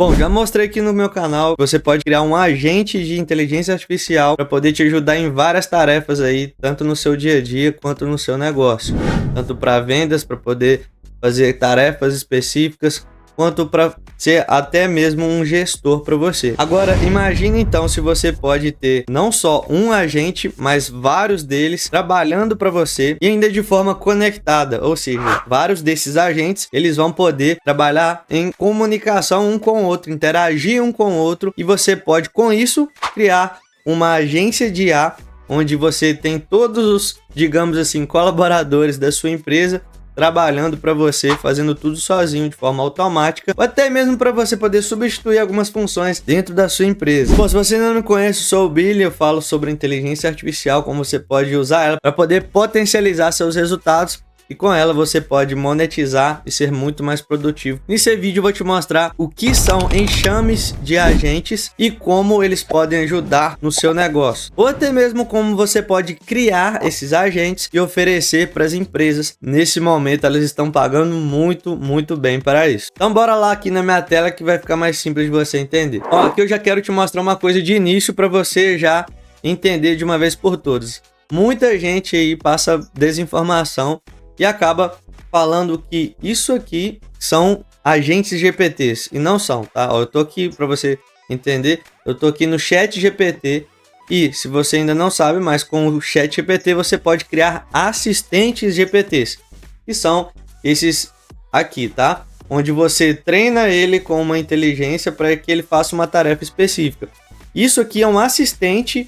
Bom, já mostrei aqui no meu canal que você pode criar um agente de inteligência artificial para poder te ajudar em várias tarefas aí, tanto no seu dia a dia quanto no seu negócio. Tanto para vendas, para poder fazer tarefas específicas, quanto para ser até mesmo um gestor para você. Agora, imagine então se você pode ter não só um agente, mas vários deles trabalhando para você e ainda de forma conectada, ou seja, vários desses agentes, eles vão poder trabalhar em comunicação um com o outro, interagir um com o outro, e você pode com isso criar uma agência de IA onde você tem todos os, digamos assim, colaboradores da sua empresa trabalhando para você, fazendo tudo sozinho de forma automática, ou até mesmo para você poder substituir algumas funções dentro da sua empresa. Bom, se você ainda não conhece, eu sou o Billy, eu falo sobre inteligência artificial, como você pode usar ela para poder potencializar seus resultados, e com ela você pode monetizar e ser muito mais produtivo. Nesse vídeo eu vou te mostrar o que são enxames de agentes e como eles podem ajudar no seu negócio. Ou até mesmo como você pode criar esses agentes e oferecer para as empresas. Nesse momento elas estão pagando muito bem para isso. Então bora lá aqui na minha tela que vai ficar mais simples de você entender. Ó, aqui eu já quero te mostrar uma coisa de início para você já entender de uma vez por todas. Muita gente aí passa desinformação e acaba falando que isso aqui são agentes GPTs, e não são, tá? Ó, eu tô aqui para você entender, eu tô aqui no Chat GPT, e se você ainda não sabe, mas com o Chat GPT você pode criar assistentes GPTs, que são esses aqui, tá? Onde você treina ele com uma inteligência para que ele faça uma tarefa específica. Isso aqui é um assistente,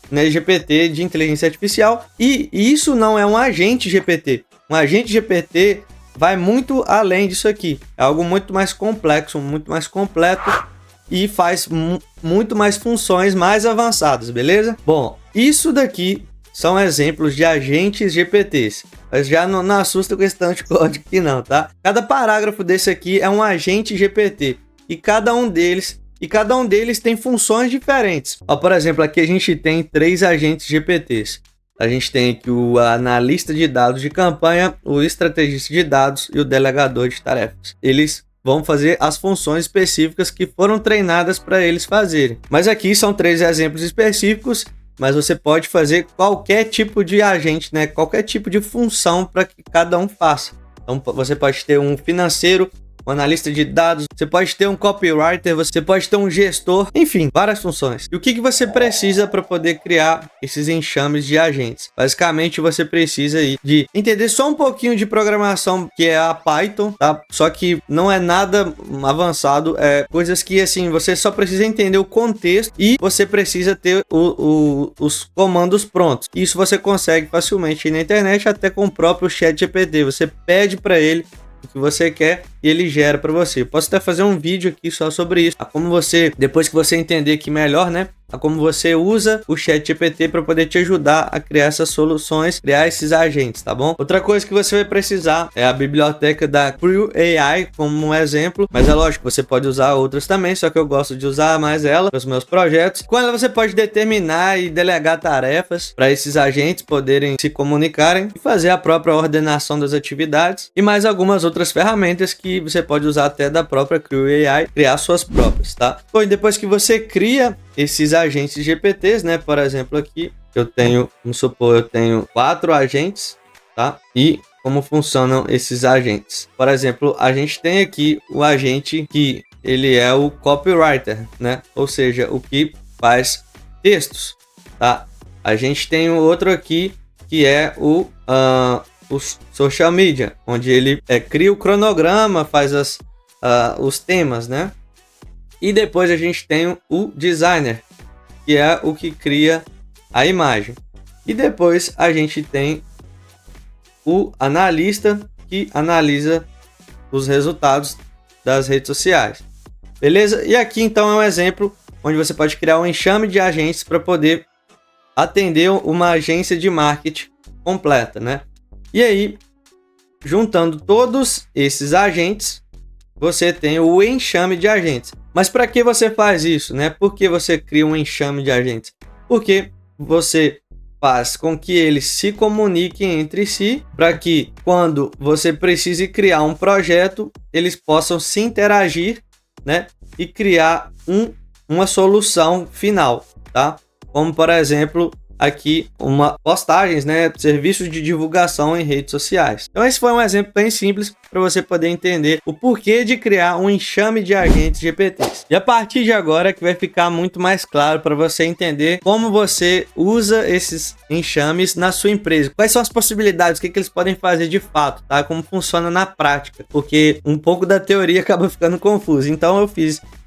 né, GPT de inteligência artificial, e isso não é um agente GPT. Um agente GPT vai muito além disso aqui. É algo muito mais complexo, muito mais completo e faz muito mais funções mais avançadas, beleza? Bom, isso daqui são exemplos de agentes GPTs. Mas já não assusta com esse tanto de código aqui não, tá? Cada parágrafo desse aqui é um agente GPT e cada um deles tem funções diferentes. Ó, por exemplo, aqui a gente tem 3 agentes GPTs. A gente tem aqui o analista de dados de campanha, o estrategista de dados e o delegador de tarefas. Eles vão fazer as funções específicas que foram treinadas para eles fazerem. Mas aqui são 3 exemplos específicos, mas você pode fazer qualquer tipo de agente, né? Qualquer tipo de função para que cada um faça. Então você pode ter um financeiro, um analista de dados, você pode ter um copywriter, você pode ter um gestor, enfim, várias funções. E o que você precisa para poder criar esses enxames de agentes? Basicamente, você precisa aí de entender só um pouquinho de programação, que é a Python, tá? Só que não é nada avançado, é coisas que, assim, você só precisa entender o contexto e você precisa ter os comandos prontos. Isso você consegue facilmente na internet, até com o próprio ChatGPT. Você pede para ele o que você quer e ele gera para você. Eu posso até fazer um vídeo aqui só sobre isso, a como você, depois que você entender aqui melhor, né, a como você usa o ChatGPT para poder te ajudar a criar essas soluções, criar esses agentes, tá bom? Outra coisa que você vai precisar é a biblioteca da Crew AI como um exemplo, mas é lógico, você pode usar outras também, só que eu gosto de usar mais ela para os meus projetos. Com ela você pode determinar e delegar tarefas para esses agentes poderem se comunicarem e fazer a própria ordenação das atividades, e mais algumas outras ferramentas que você pode usar até da própria Crew AI, criar suas próprias, tá? Bom, e depois que você cria esses agentes GPTs, né? Por exemplo, aqui eu tenho, vamos supor, eu tenho 4 agentes, tá? E como funcionam esses agentes? Por exemplo, a gente tem aqui o agente que ele é o copywriter, né? Ou seja, o que faz textos, tá? A gente tem o outro aqui que é o social media, onde ele cria o cronograma, faz os temas, né? E depois a gente tem o designer, que é o que cria a imagem. E depois a gente tem o analista, que analisa os resultados das redes sociais. Beleza? E aqui então é um exemplo onde você pode criar um enxame de agentes para poder atender uma agência de marketing completa, né? E aí, juntando todos esses agentes, você tem o enxame de agentes. Mas para que você faz isso, né? Por que você cria um enxame de agentes? Porque você faz com que eles se comuniquem entre si, para que quando você precise criar um projeto, eles possam se interagir, né? e criar uma solução final, tá? Como, por exemplo, aqui postagens, né, serviços de divulgação em redes sociais. Então esse foi um exemplo bem simples para você poder entender o porquê de criar um enxame de agentes GPTs. E a partir de agora que vai ficar muito mais claro para você entender como você usa esses enxames na sua empresa. Quais são as possibilidades, o que eles podem fazer de fato, tá? Como funciona na prática, porque um pouco da teoria acaba ficando confuso. Então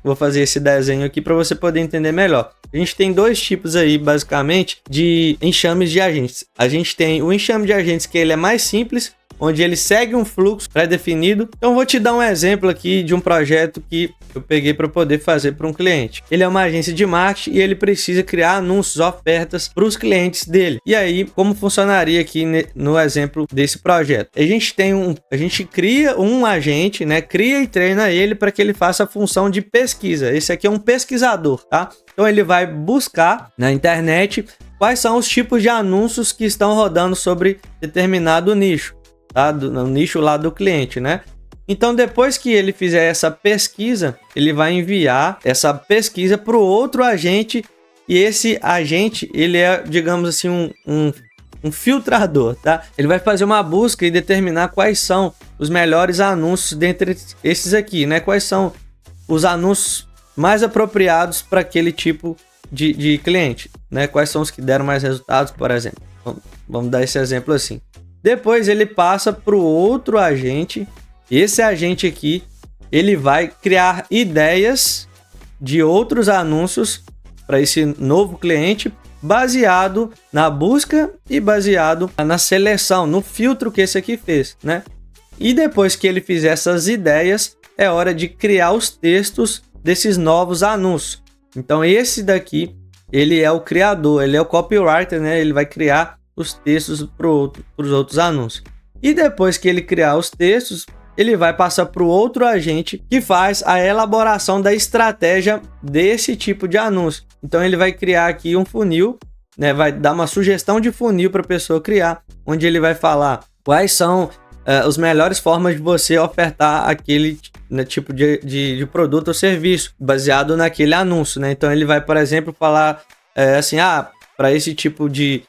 vou fazer esse desenho aqui para você poder entender melhor. A gente tem dois tipos aí, basicamente, de enxames de agentes. A gente tem o enxame de agentes que ele é mais simples, onde ele segue um fluxo pré-definido. Então vou te dar um exemplo aqui de um projeto que eu peguei para poder fazer para um cliente. Ele é uma agência de marketing e ele precisa criar anúncios, ofertas para os clientes dele. E aí, como funcionaria aqui no exemplo desse projeto? A gente cria um agente, né? Cria e treina ele para que ele faça a função de pesquisa. Esse aqui é um pesquisador, tá? Então ele vai buscar na internet quais são os tipos de anúncios que estão rodando sobre determinado nicho, tá? No nicho lá do cliente, né? Então depois que ele fizer essa pesquisa, ele vai enviar essa pesquisa para o outro agente, e esse agente, ele é, digamos assim, um filtrador, tá? Ele vai fazer uma busca e determinar quais são os melhores anúncios dentre esses aqui, né? Quais são os anúncios mais apropriados para aquele tipo de cliente, né? Quais são os que deram mais resultados, por exemplo. Vamos dar esse exemplo assim. Depois ele passa para o outro agente. Esse agente aqui, ele vai criar ideias de outros anúncios para esse novo cliente, baseado na busca e baseado na seleção, no filtro que esse aqui fez, né? E depois que ele fizer essas ideias, é hora de criar os textos desses novos anúncios. Então esse daqui, ele é o criador, ele é o copywriter, né? Ele vai criar os textos para os outros anúncios. E depois que ele criar os textos, ele vai passar para o outro agente que faz a elaboração da estratégia desse tipo de anúncio. Então ele vai criar aqui um funil, né? Vai dar uma sugestão de funil para a pessoa criar, onde ele vai falar quais são as melhores formas de você ofertar aquele, né, tipo de produto ou serviço baseado naquele anúncio, né? Então ele vai, por exemplo, falar assim, para esse tipo de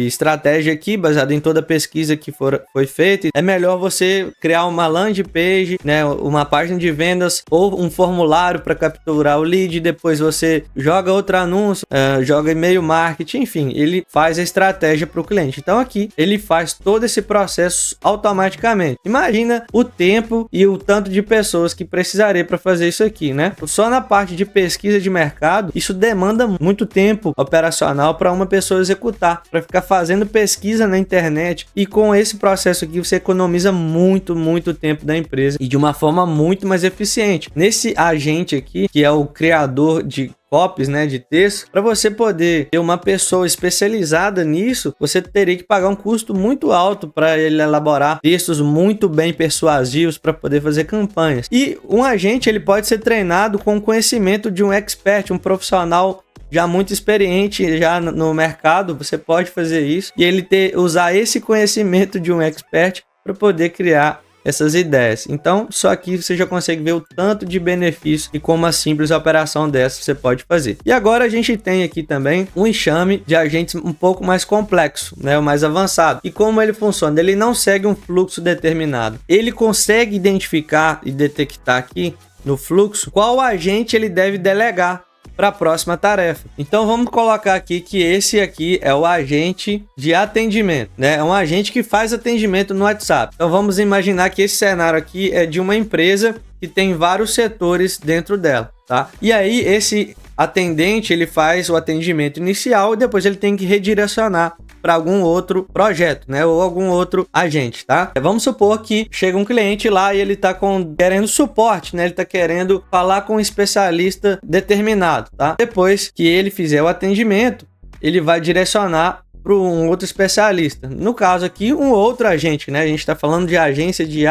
estratégia aqui, baseado em toda a pesquisa que foi feita, é melhor você criar uma landing page, né, uma página de vendas ou um formulário para capturar o lead, depois você joga outro anúncio, joga e-mail marketing, enfim, ele faz a estratégia para o cliente. Então aqui ele faz todo esse processo automaticamente. Imagina o tempo e o tanto de pessoas que precisaria para fazer isso aqui, né? Só na parte de pesquisa de mercado, isso demanda muito tempo operacional para uma pessoa executar, para ficar fazendo pesquisa na internet, e com esse processo aqui você economiza muito tempo da empresa e de uma forma muito mais eficiente. Nesse agente aqui, que é o criador de copies, né, de texto, para você poder ter uma pessoa especializada nisso, você teria que pagar um custo muito alto para ele elaborar textos muito bem persuasivos para poder fazer campanhas. E um agente, ele pode ser treinado com o conhecimento de um expert, um profissional já muito experiente já no mercado. Você pode fazer isso e ele usar esse conhecimento de um expert para poder criar essas ideias. Então, só aqui você já consegue ver o tanto de benefício e como uma simples operação dessa você pode fazer. E agora a gente tem aqui também um enxame de agentes um pouco mais complexo, né, o mais avançado. E como ele funciona? Ele não segue um fluxo determinado. Ele consegue identificar e detectar aqui no fluxo qual agente ele deve delegar para a próxima tarefa. Então vamos colocar aqui que esse aqui é o agente de atendimento, né? É um agente que faz atendimento no WhatsApp. Então vamos imaginar que esse cenário aqui é de uma empresa que tem vários setores dentro dela, tá? E aí esse atendente, ele faz o atendimento inicial e depois ele tem que redirecionar para algum outro projeto, né, ou algum outro agente, tá? Vamos supor que chega um cliente lá e ele tá querendo suporte, né? Ele tá querendo falar com um especialista determinado, tá? Depois que ele fizer o atendimento, ele vai direcionar para um outro especialista. No caso aqui, um outro agente, né? A gente está falando de agência de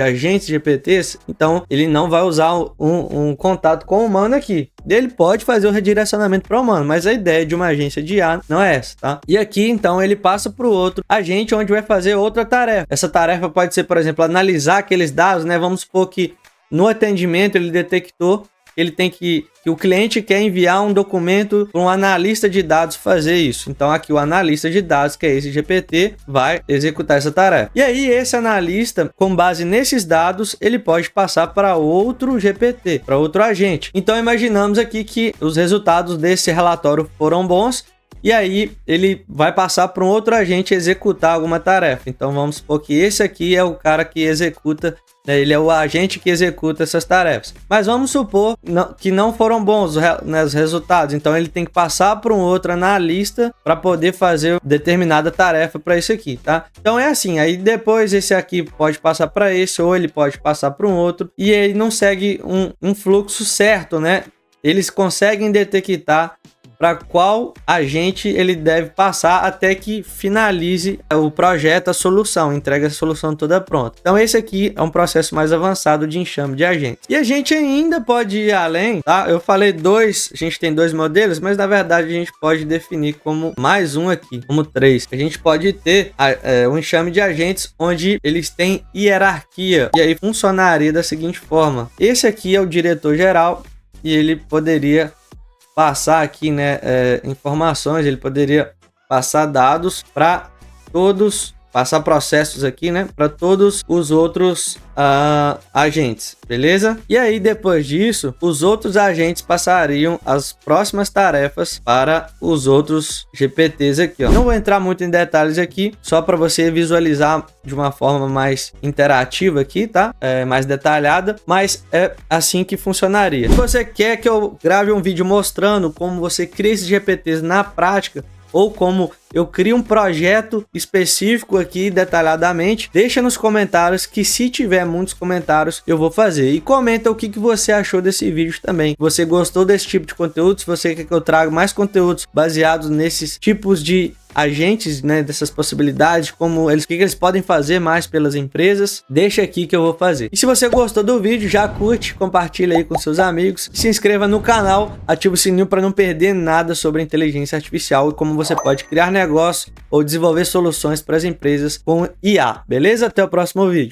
agentes GPTs, então ele não vai usar um contato com o humano aqui. Ele pode fazer o redirecionamento para o humano, mas a ideia de uma agência de IA não é essa, tá? E aqui, então, ele passa para o outro agente, onde vai fazer outra tarefa. Essa tarefa pode ser, por exemplo, analisar aqueles dados, né? Vamos supor que no atendimento ele detectou ele tem que o cliente quer enviar um documento para um analista de dados fazer isso. Então aqui o analista de dados, que é esse GPT, vai executar essa tarefa. E aí esse analista, com base nesses dados, ele pode passar para outro GPT, para outro agente. Então imaginamos aqui que os resultados desse relatório foram bons, e aí ele vai passar para um outro agente executar alguma tarefa. Então vamos supor que esse aqui é o cara que executa, né? Ele é o agente que executa essas tarefas. Mas vamos supor que não foram bons, né, os resultados. Então ele tem que passar para um outro analista para poder fazer determinada tarefa para esse aqui, tá? Então é assim, aí depois esse aqui pode passar para esse, ou ele pode passar para um outro, e ele não segue um fluxo certo, né? Eles conseguem detectar para qual agente ele deve passar até que finalize o projeto, a solução, entrega a solução toda pronta. Então esse aqui é um processo mais avançado de enxame de agentes. E a gente ainda pode ir além, tá? Eu falei a gente tem 2 modelos, mas na verdade a gente pode definir como mais um aqui, como 3. A gente pode ter um enxame de agentes onde eles têm hierarquia, e aí funcionaria da seguinte forma: esse aqui é o diretor geral e ele poderia passar aqui, né, informações, ele poderia passar dados para todos, passar processos aqui, né, para todos os outros agentes, beleza? E aí depois disso, os outros agentes passariam as próximas tarefas para os outros GPTs aqui, ó. Não vou entrar muito em detalhes aqui, só para você visualizar de uma forma mais interativa aqui, tá? Mais detalhada, mas é assim que funcionaria. Se você quer que eu grave um vídeo mostrando como você cria esses GPTs na prática, ou como eu crio um projeto específico aqui detalhadamente, deixa nos comentários, que se tiver muitos comentários eu vou fazer. E comenta o que você achou desse vídeo também. Você gostou desse tipo de conteúdo? Se você quer que eu traga mais conteúdos baseados nesses tipos de agentes, né, dessas possibilidades, como o que eles podem fazer mais pelas empresas, deixa aqui que eu vou fazer. E se você gostou do vídeo, já curte, compartilha aí com seus amigos, se inscreva no canal, ativa o sininho para não perder nada sobre inteligência artificial e como você pode criar negócio ou desenvolver soluções para as empresas com IA, beleza? Até o próximo vídeo.